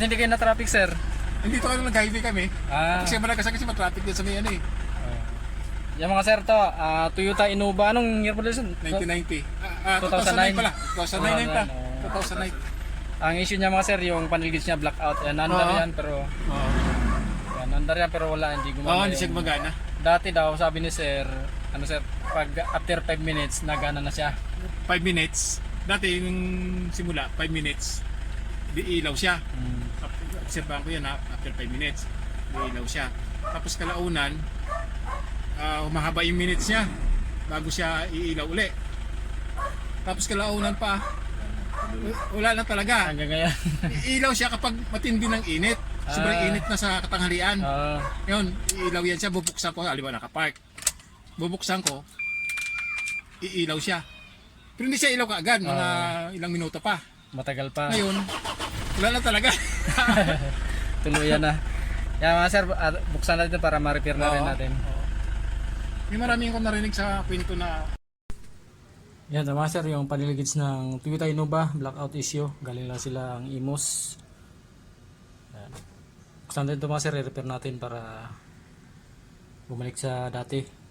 Hindi kayo na traffic, sir? Hindi to ano nag-highway kami. Ah. Kasi malakas kasi matraffic din sa may ano eh. Yung mga sir to, Toyota Innova, anong year model yun? 1990. 2009 2009 pala. 2009 pa. 2009. Ang issue niya mga sir, yung panel gauge niya blackout. Yan, under Oo. yan, pero Oo. yan, under yan, pero wala, hindi gumana. Oo, hindi siya gumagana. Dati daw, sabi ni sir, ano sir, pag after 5 minutes, nagana na siya. 5 minutes. Dati yung simula, 5 minutes. Di ilaw siya. Obserbahan ko yan ha, after 5 minutes. Di ilaw siya. Tapos kalaunan, humahaba yung minutes niya bago siya iilaw uli. Tapos kalaunan pa, wala na talaga. Hanggang ngayon. Iilaw siya kapag matindi ng init. Sobrang init na sa katanghalian. Yun, iilaw yan siya, bubuksan ko, halimbawa nakapark. Bubuksan ko, iilaw siya. Pero hindi siya ilaw kaagad, mga ilang minuto pa. Matagal pa. Ngayon, wala na talaga. Tuluyan na. Yan mga sir, buksan natin para ma-repair na rin natin. May maraming akong narinig sa kwento na Yan mga sir, yung paniligits ng Toyota Innova blackout issue. Galing lang sila ang IMOS. Yan. Buksan natin ito mga sir, i-repair natin para bumalik sa dati.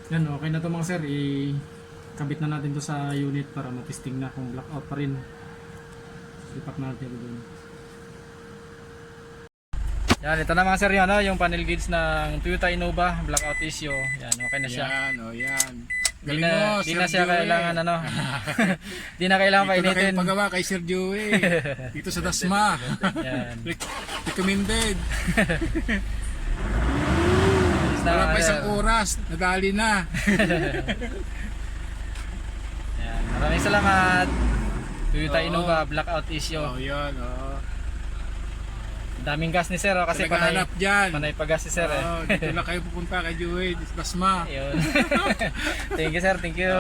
Yan, okay na to mga sir. Ikabit na natin to sa unit para matesting na kung blackout pa rin. Ipak natin ito dun. Yan, ito na mga sir yun, yung panel gauge ng Toyota Innova blackout issue. Yan, okay na siya. yan, yan. Di na siya kailangan di na kailangan painitin. Dito na painitin. kayo pagawa kay Sir Joey. Dito sa Dasma. Yan. Recommended. Wala pa isang oras, nadali na. Yan. Maraming salamat. Toyota Innova blackout issue. Yan, Daming gas ni sir kasi naghahanap dyan. panay pa gas si sir Dito na kayo pupunta kay Joey, Dasma. Ayun. Thank you sir, thank you.